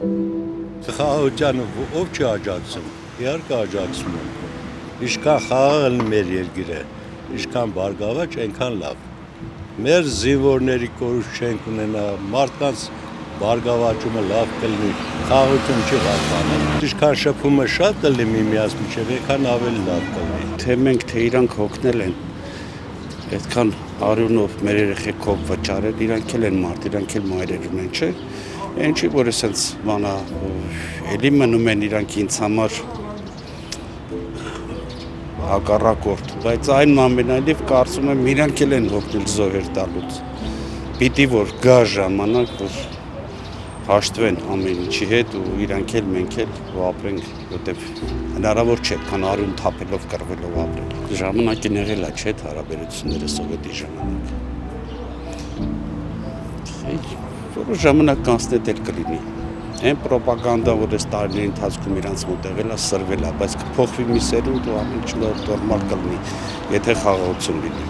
Խաղաղությանը ով չի աջակցում, իհարկե աջակցում են, ինչքան խաղաղ մեր երկիրը, ինչքան բարգավաճ, այնքան լավ, մեր զինվորների կորուստ չենք ունենա, մարդկանց բարգավաճումը լավ կլինի, խաղաղություն չի վատանա, ինչքան շփումը շատ կլինի միմյանց միջև, այնքան ավելի լավ կլինի, թե մենք, թե իրանք հոգնել են, այդքան արյունով մեր երեխեքով վճարել, իրանք էլ են մարդ, իրանք էլ մայրեր ունեն, չէ՞։ Այն չի, որ այսպես բանա էլի մնում են իրանք ինձ համար հակառակորդ, բայց այնուամենայնիվ կարծում եմ իրանք էլ են հոգնել զոհեր տալուց։ Պիտի որ գա ժամանակ, որ հաշտվեն ամեն ինչի հետ ու իրանք էլ մենք էլ ու ապրենք, որտեվ հնարավոր չէ, քան արյուն թափելով կռվելով ապրել։ Ժամանակին եղել է, չէ՞, հարաբերությունները սովետի ժամանակ։ Որոշ ժամանակ կանցնետ էլ կլինի։ Այն պրոպագանդան, որ այս տարիների ընթացքում իրանց մոտ եղել է, սրվել է, բայց կփոխվի մի սերունդ ու ամեն ինչ նորմալ կլինի, եթե խաղաղություն լինի։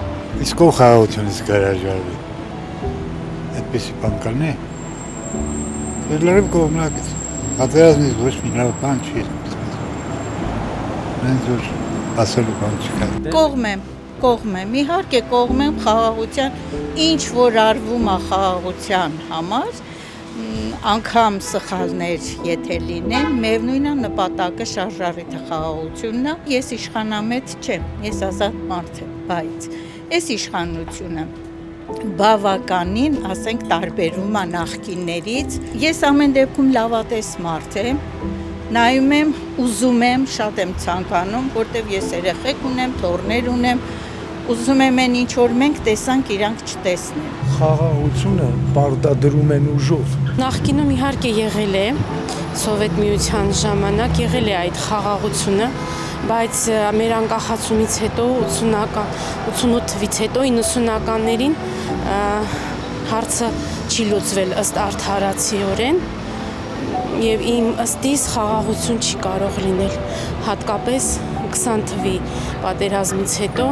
Իսկ ով խաղաղությունից գարաժարվի։ Այդպեսի բան կլինի։ Լրիվ կողմնակից։ Պատերազմից ոչ մի լավ բան չի։ Մենք որ ասելու բան չկա։ Կողմ եմ, իհարկե կողմ եմ խաղաղության, ինչ որ արվում է խաղաղության համար, անգամ սխալներ եթե լինեն, միևնույն է նպատակը շարժառիթը խաղաղությունն է, ես իշխանամետ չեմ, ես ազատ մարդ եմ, բայց այս իշխանությունը բավականին, ասենք, տարբերում է նախկիններից, ես ամեն դեպքում լավատես մարդ եմ, նայում եմ, ուզում եմ, շատ եմ ցանկանում, որտեվ ես երեխեք ունեմ, թոռներ ունեմ, ուզում եմ այն ինչ որ մենք տեսանք, իրանք չտեսնեն։ Խաղաղությունը պարտադրում են ուժով։ Նախկինում իհարկե եղել է Սովետ միության ժամանակ եղել է այդ խաղաղությունը, բայց մեր անկախացումից հետո 88 թվից հետո 90-ականներին հարցը չի լուծվել ըստ արդարացիորեն եւ իմ ըստիս խաղաղություն չի կարող լինել, հատկապես 20 թվի պատերազմից հետո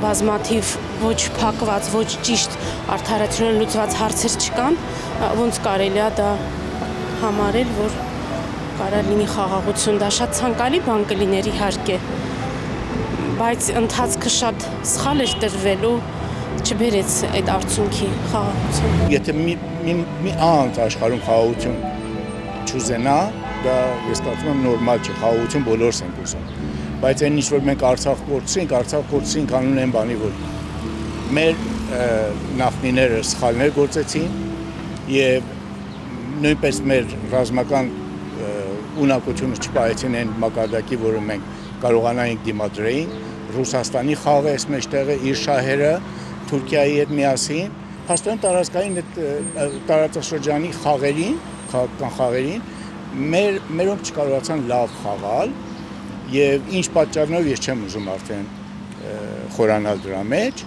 բազմաթիվ ոչ փակված, ոչ ճիշտ արդարացիորեն լուծված հարցեր չկան, ոնց կարելի է դա համարել, որ կարա լինի խաղաղություն, դա շատ ցանկալի բան կլիներ իհարկե, բայց ընթացքը շատ սխալ էր տրվելու, չբերեց այդ արդյունքի խաղաղություն։ Եթե մի անց աշխարհում խաղաղություն չուզենա, դա ես կարծում եմ նորմալ չէ, խաղաղություն բոլորս ենք ուզում։ Բայց այն ինչ որ մենք Արցախ կորցրինք անուն այն բանի, որ մեր նախնիները սխալներ գործեցին եւ նույնպես մեր ռազմական ունակությունը չպահեցին այն մակարդակի, որը մենք կարողանայինք դիմադրեին, Ռուսաստանի խաղը այս մեջտեղը իր շահերը Թուրքիայի հետ միասին, փաստորեն տարածքային տարածաշրջանի խաղերին, քաղաքական խաղերին մերոնք չկարողացան լավ խաղալ եւ ինչ պատճառներով ես չեմ ուզում արդեն խորանալ դրա մեջ,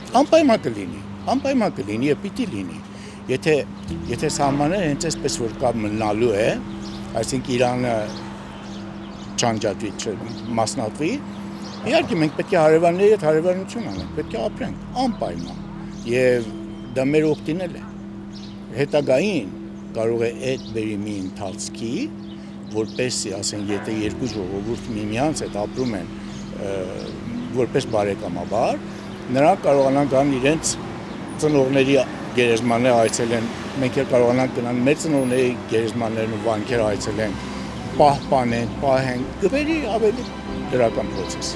անպայման կլինի եւ պիտի լինի։ Եթե սահմանները հենց այսպես որ կա մնալու է, այսինքն Իրանը չանջատվի, մասնատվի, իհարկե մենք պետք է հարևանների հետ հարևանություն անենք, պետք է ապրենք անպայման եւ դա մեր օգտին է։ Հետագային կարող է այդ բերի մի ընթացքի, որպեսզի, ասենք, եթե երկու ժողովուրդ միմյանց հետ ապրում են որպես բարեկամաբար, նրանք կարողանան գան իրենց ծնողների գերեզմանները այցելեն, մենք էլ կարողանանք գնալ մեր ծնողների գերեզմաններն ու վանքերը այցելենք, պահպանենք, պահենք, կբերի ավելի դրական պրոցես։